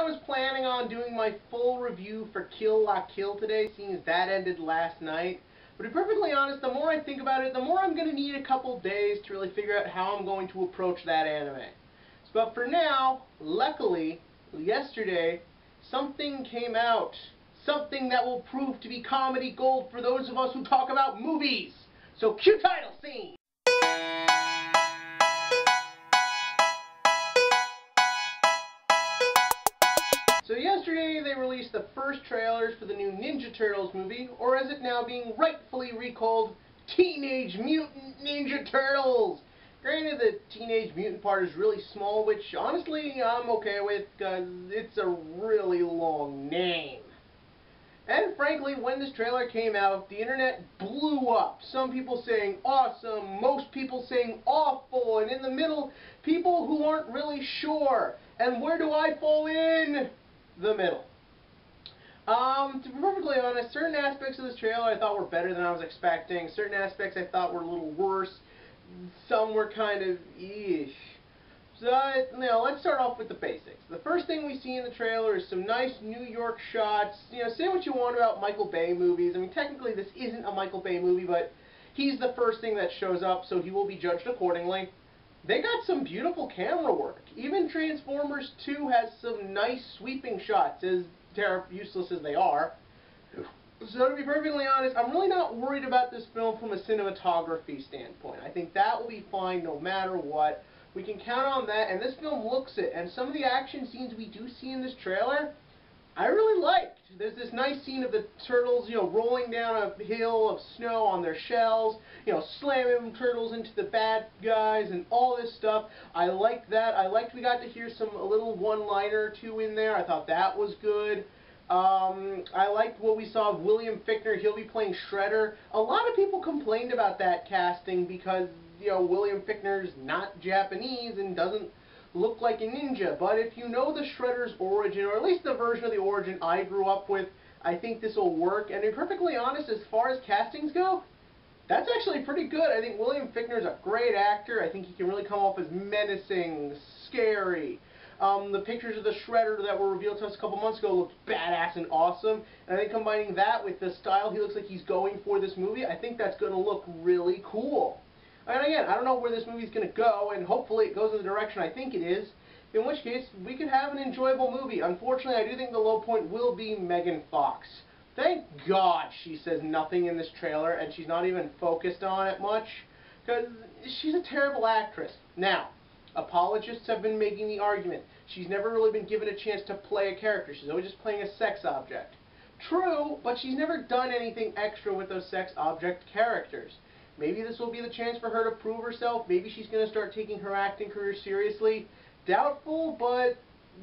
was planning on doing my full review for Kill La Kill today, seeing as that ended last night. But to be perfectly honest, the more I think about it, the more I'm going to need a couple days to really figure out how I'm going to approach that anime. But for now, luckily, yesterday, something came out. Something that will prove to be comedy gold for those of us who talk about movies. So cue title scene! So yesterday they released the first trailers for the new Ninja Turtles movie, or as it now being rightfully recalled, Teenage Mutant Ninja Turtles! Granted, the Teenage Mutant part is really small, which honestly I'm okay with, because it's a really long name. And frankly, when this trailer came out, the internet blew up. Some people saying awesome, most people saying awful, and in the middle, people who aren't really sure. And where do I fall in? The middle. To be perfectly honest, certain aspects of this trailer I thought were better than I was expecting. Certain aspects I thought were a little worse. Some were kind of eesh. So, let's start off with the basics. The first thing we see in the trailer is some nice New York shots. Say what you want about Michael Bay movies. I mean, technically this isn't a Michael Bay movie, but he's the first thing that shows up, so he will be judged accordingly. They got some beautiful camera work. Even Transformers 2 has some nice sweeping shots, as useless as they are. So to be perfectly honest, I'm really not worried about this film from a cinematography standpoint. I think that will be fine no matter what. We can count on that, and this film looks it. And some of the action scenes we do see in this trailer, I really liked. There's this nice scene of the turtles, rolling down a hill of snow on their shells, slamming turtles into the bad guys and all this stuff. I liked that. I liked we got to hear a little one-liner or two in there. I thought that was good. I liked what we saw of William Fichtner. He'll be playing Shredder. A lot of people complained about that casting because, William Fichtner's not Japanese and doesn't look like a ninja. But if you know the Shredder's origin, or at least the version of the origin I grew up with, I think this will work. And to be perfectly honest, as far as castings go, that's actually pretty good. I think William Fichtner's a great actor. I think he can really come off as menacing, scary. The pictures of the Shredder that were revealed to us a couple months ago looked badass and awesome. And I think combining that with the style he looks like he's going for this movie, I think that's going to look really cool. And again, I don't know where this movie's going to go, and hopefully it goes in the direction I think it is, in which case we could have an enjoyable movie. Unfortunately, I do think the low point will be Megan Fox. Thank God she says nothing in this trailer, and she's not even focused on it much, because she's a terrible actress. Now, apologists have been making the argument. She's never really been given a chance to play a character. She's always just playing a sex object. True, but she's never done anything extra with those sex object characters. Maybe this will be the chance for her to prove herself. Maybe she's going to start taking her acting career seriously. Doubtful, but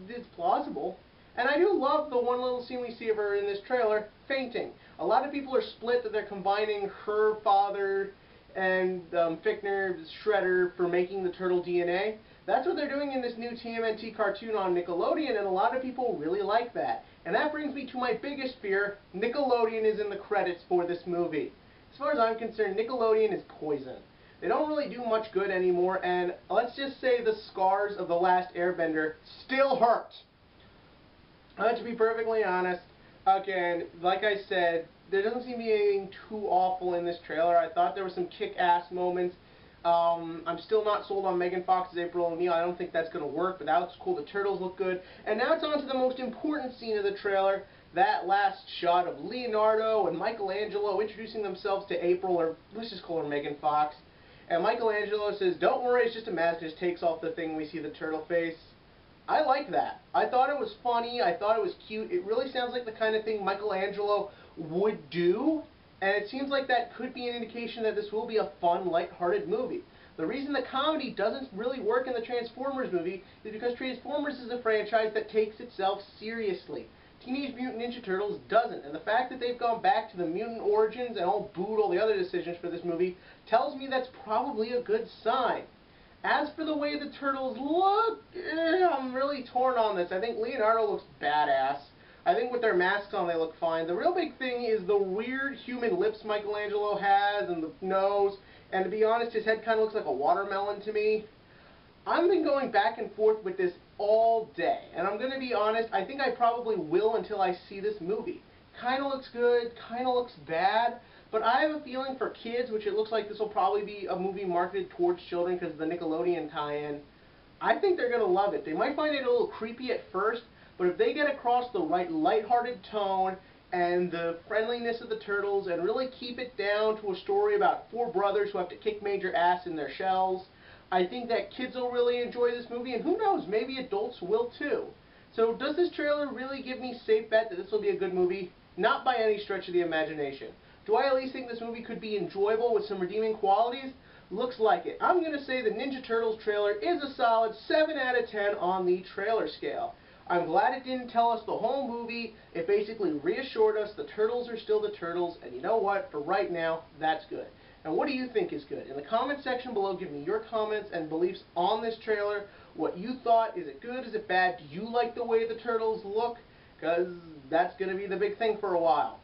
it's plausible. And I do love the one little scene we see of her in this trailer, fainting. A lot of people are split that they're combining her father and Fichtner's Shredder for making the turtle DNA. That's what they're doing in this new TMNT cartoon on Nickelodeon, and a lot of people really like that. And that brings me to my biggest fear. Nickelodeon is in the credits for this movie. As far as I'm concerned, Nickelodeon is poison. They don't really do much good anymore, and let's just say the scars of The Last Airbender still hurt. To be perfectly honest, again, like I said, there doesn't seem to be anything too awful in this trailer. I thought there were some kick-ass moments. I'm still not sold on Megan Fox's April O'Neil. I don't think that's going to work, but that looks cool. The turtles look good. And now it's on to the most important scene of the trailer. That last shot of Leonardo and Michelangelo introducing themselves to April, or let's just call her Megan Fox. And Michelangelo says, "Don't worry, it's just a mask," just takes off the thing and we see the turtle face. I like that. I thought it was funny. I thought it was cute. It really sounds like the kind of thing Michelangelo would do. And it seems like that could be an indication that this will be a fun, light-hearted movie. The reason the comedy doesn't really work in the Transformers movie is because Transformers is a franchise that takes itself seriously. Teenage Mutant Ninja Turtles doesn't, and the fact that they've gone back to the mutant origins and all booed all the other decisions for this movie tells me that's probably a good sign. As for the way the turtles look, I'm really torn on this. I think Leonardo looks badass. I think with their masks on they look fine. The real big thing is the weird human lips Michelangelo has and the nose, and to be honest, his head kind of looks like a watermelon to me. I've been going back and forth with this all day. And I'm going to be honest, I think I probably will until I see this movie. Kind of looks good, kind of looks bad, but I have a feeling for kids, which it looks like this will probably be a movie marketed towards children because of the Nickelodeon tie-in. I think they're going to love it. They might find it a little creepy at first, but if they get across the right lighthearted tone and the friendliness of the turtles and really keep it down to a story about four brothers who have to kick major ass in their shells, I think that kids will really enjoy this movie, and who knows, maybe adults will too. So does this trailer really give me safe bet that this will be a good movie? Not by any stretch of the imagination. Do I at least think this movie could be enjoyable with some redeeming qualities? Looks like it. I'm going to say the Ninja Turtles trailer is a solid 7 out of 10 on the trailer scale. I'm glad it didn't tell us the whole movie. It basically reassured us the Turtles are still the Turtles, and you know what? For right now, that's good. Now, what do you think is good? In the comment section below, give me your comments and beliefs on this trailer. What you thought. Is it good? Is it bad? Do you like the way the Turtles look? Because that's going to be the big thing for a while.